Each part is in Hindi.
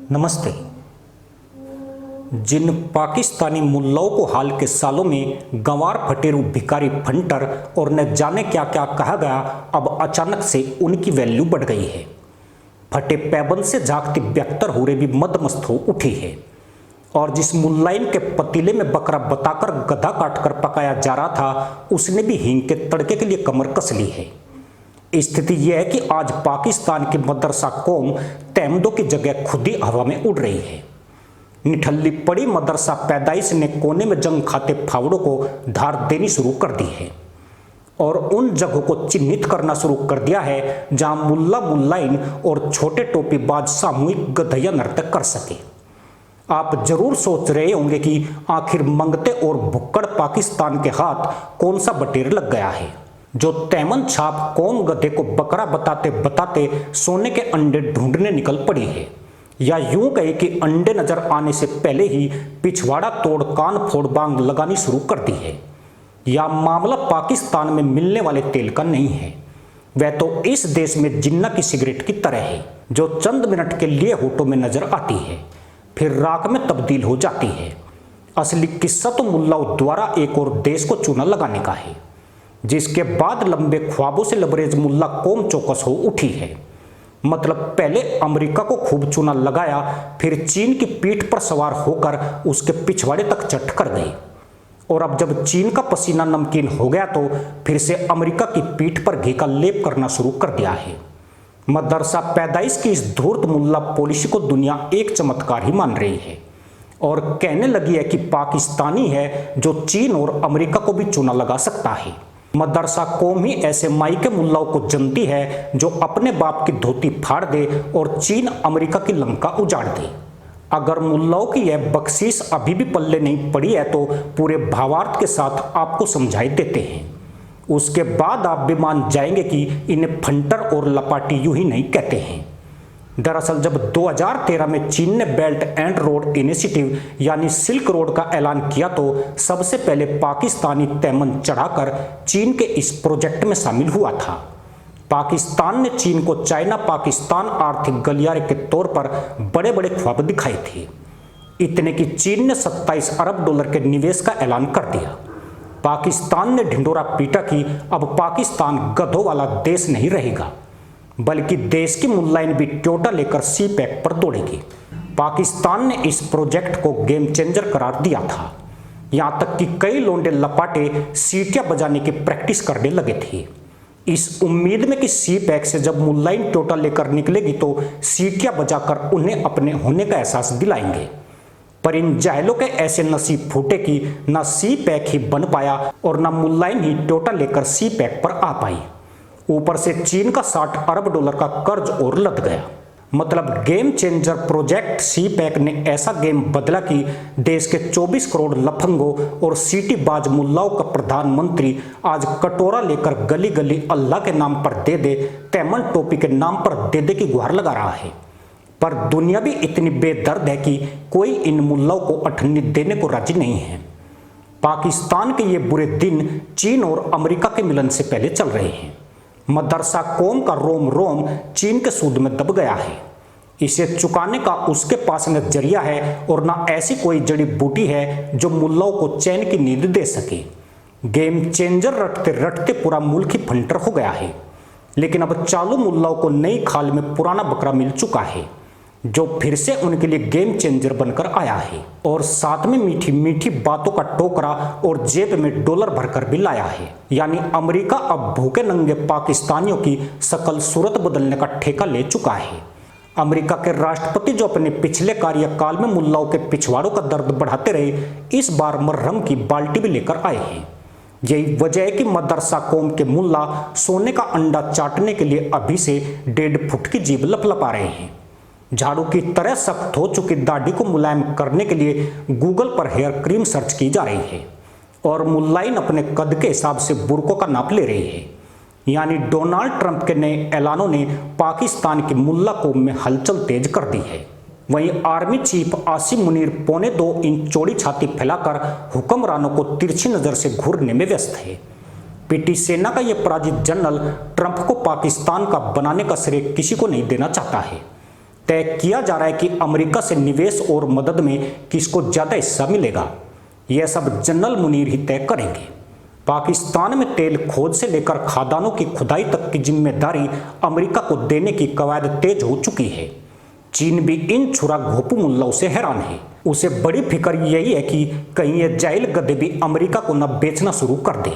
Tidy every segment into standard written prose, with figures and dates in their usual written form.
नमस्ते। जिन पाकिस्तानी मुल्लाओं को हाल के सालों में गंवार फटेरू भिखारी फंटर और न जाने क्या क्या कहा गया, अब अचानक से उनकी वैल्यू बढ़ गई है। फटे पैबंद से झांकती 72 हुरे भी मदमस्त हो उठी है। और जिस मुल्लाइन के पतीले में बकरा बताकर गधा काटकर पकाया जा रहा था, उसने भी हींग के तड़के के लिए कमर कस ली है। स्थिति यह है कि आज पाकिस्तान की मदरसा कौम तहमदों की जगह खुद ही हवा में उड़ रही है। निठल्ली पड़ी मदरसा पैदाइश ने कोने में जंग खाते फावड़ों को धार देनी शुरू कर दी है और उन जगहों को चिन्हित करना शुरू कर दिया है जहां मुल्ला मुल्लाइन और छोटे टोपीबाज सामूहिक गधैया नर्तक कर सके। आप जरूर सोच रहे होंगे कि आखिर मंगते और भुक्कड़ पाकिस्तान के हाथ कौन सा बटेर लग गया है, जो तैमन छाप कौम गधे को बकरा बताते बताते सोने के अंडे ढूंढने निकल पड़ी है, या यूं कहे कि अंडे नजर आने से पहले ही पिछवाड़ा तोड़ कान फोड़ बांग लगानी शुरू कर दी है। या मामला पाकिस्तान में मिलने वाले तेल का नहीं है, वह तो इस देश में जिन्ना की सिगरेट की तरह है, जो चंद मिनट के लिए होठों में नजर आती है फिर राख में तब्दील हो जाती है। असली किस्सा तो मुल्लाओं द्वारा एक और देश को चूना लगाने का है, जिसके बाद लंबे ख्वाबों से लबरेज मुल्ला कौम चौकस हो उठी है। मतलब पहले अमेरिका को खूब चूना लगाया, फिर चीन की पीठ पर सवार होकर उसके पिछवाड़े तक चट कर गई, और अब जब चीन का पसीना नमकीन हो गया तो फिर से अमेरिका की पीठ पर घी का लेप करना शुरू कर दिया है। मदरसा पैदाइश की इस धूर्त मुल्ला पॉलिसी को दुनिया एक चमत्कार ही मान रही है और कहने लगी है कि पाकिस्तानी है जो चीन और अमेरिका को भी चूना लगा सकता है। मदरसा कौम ही ऐसे माई के मुल्लाओं को जनती है जो अपने बाप की धोती फाड़ दे और चीन अमेरिका की लंका उजाड़ दे। अगर मुल्लाओं की यह बख्शीश अभी भी पल्ले नहीं पड़ी है तो पूरे भावार्थ के साथ आपको समझाई देते हैं। उसके बाद आप भी मान जाएंगे कि इन्हें फंटर और लपाटी यूं ही नहीं कहते हैं। दरअसल जब 2013 में चीन ने बेल्ट एंड रोड इनिशिएटिव यानी सिल्क रोड का ऐलान किया तो सबसे पहले पाकिस्तानी तैमन चढ़ाकर चीन के इस प्रोजेक्ट में शामिल हुआ था। पाकिस्तान ने चीन को चाइना पाकिस्तान आर्थिक गलियारे के तौर पर बड़े बड़े ख्वाब दिखाए थे, इतने कि चीन ने 27 अरब डॉलर के निवेश का ऐलान कर दिया। पाकिस्तान ने ढिंडोरा पीटा कि अब पाकिस्तान गधों वाला देश नहीं रहेगा, बल्कि देश की मुल्लाइन भी टोयोटा लेकर सी पैक पर दौड़ेगी। पाकिस्तान ने इस प्रोजेक्ट को गेम चेंजर करार दिया था, यहां तक कि कई लोंडे लपाटे सीटियां बजाने की प्रैक्टिस करने लगे थे, इस उम्मीद में कि सी पैक से जब मुल्लाइन टोयोटा लेकर निकलेगी तो सीटियां बजाकर उन्हें अपने होने का एहसास दिलाएंगे। पर इन जाहलों के ऐसे नसीब फूटे कि न सी पैक ही बन पाया और न मुल्लाइन ही टोयोटा लेकर सी पैक पर आ पाई। ऊपर से चीन का 60 अरब डॉलर का कर्ज और लद गया। मतलब गेम चेंजर प्रोजेक्ट सी पैक ने ऐसा गेम बदला कि देश के 24 करोड़ लफंगों और सीटी बाज मुल्लाओं का प्रधानमंत्री आज कटोरा लेकर गली गली अल्लाह के नाम पर दे दे, तैमन टोपी के नाम पर दे दे की गुहार लगा रहा है। पर दुनिया भी इतनी बेदर्द है कि कोई इन मुल्लाओं को अठन्नी देने को राजी नहीं है। पाकिस्तान के ये बुरे दिन चीन और अमेरिका के मिलन से पहले चल रहे हैं। मदरसा कौम का रोम रोम चीन के सूद में दब गया है। इसे चुकाने का उसके पास न जरिया है और न ऐसी कोई जड़ी बूटी है जो मुल्लाओं को चैन की नींद दे सके। गेम चेंजर रटते रटते पूरा मुल्क ही फंटर हो गया है, लेकिन अब चालू मुल्लाओं को नई खाल में पुराना बकरा मिल चुका है, जो फिर से उनके लिए गेम चेंजर बनकर आया है और साथ में मीठी मीठी बातों का टोकरा और जेब में डॉलर भरकर भी लाया है। यानी अमेरिका अब भूखे नंगे पाकिस्तानियों की शकल सूरत बदलने का ठेका ले चुका है। अमेरिका के राष्ट्रपति जो अपने पिछले कार्यकाल में मुल्लाओं के पिछवाड़ों का दर्द बढ़ाते रहे, इस बार मरहम की बाल्टी भी लेकर आए हैं। यही वजह है कि मदरसा कौम के मुल्ला सोने का अंडा चाटने के लिए अभी से 1.5 फुट की जीभ लपलपा रहे हैं। झाड़ू की तरह सख्त हो चुकी दाढ़ी को मुलायम करने के लिए गूगल पर हेयर क्रीम सर्च की जा रही है और मुल्लाइन अपने कद के हिसाब से बुरकों का नाप ले रही है। यानी डोनाल्ड ट्रंप के नए ऐलानों ने पाकिस्तान की मुल्ला कौम में हलचल तेज कर दी है। वहीं army chief Asim Munir 2.25 inch चौड़ी छाती फैलाकर हुक्मरानों को तिरछी नजर से घूरने में व्यस्त है। पीटी सेना का यह पराजित जनरल ट्रंप को पाकिस्तान का बनाने का श्रेय किसी को नहीं देना चाहता है। तय किया जा रहा है कि अमेरिका से निवेश और मदद में किसको ज़्यादा हिस्सा मिलेगा। यह सब जनरल मुनीर ही तय करेंगे। पाकिस्तान में तेल खोज से लेकर खदानों की खुदाई तक की जिम्मेदारी अमेरिका को देने की कवायद तेज हो चुकी है। चीन भी इन छुरा घोपू मुल्लाओं से हैरान है। उसे बड़ी फिक्र यही है कि कहीं ये जाहिल गधे भी अमेरिका को न बेचना शुरू कर दे।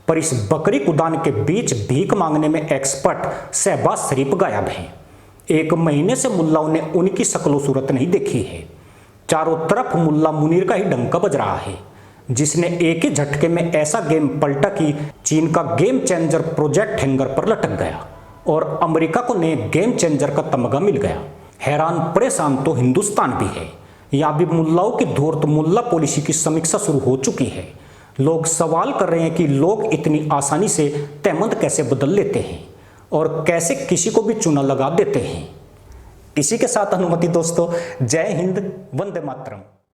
पर इस बकरी कुदान के बीच भीख मांगने में एक्सपर्ट शहबाज शरीफ गायब हैं। 1 महीने से मुल्लाओं ने उनकी शक्लो सूरत नहीं देखी है। चारों तरफ मुल्ला मुनीर का ही डंका बज रहा है, जिसने एक ही झटके में ऐसा गेम पलटा कि चीन का गेम चेंजर प्रोजेक्ट हैंगर पर लटक गया और अमेरिका को नए गेम चेंजर का तमगा मिल गया। हैरान परेशान तो हिंदुस्तान भी है। यहाँ भी मुल्लाओं की धूर्त मुल्ला पॉलिसी की समीक्षा शुरू हो चुकी है। लोग सवाल कर रहे हैं कि लोग इतनी आसानी से तहमंद कैसे बदल लेते हैं और कैसे किसी को भी चूना लगा देते हैं। इसी के साथ अनुमति दोस्तों, जय हिंद, वंदे मातरम।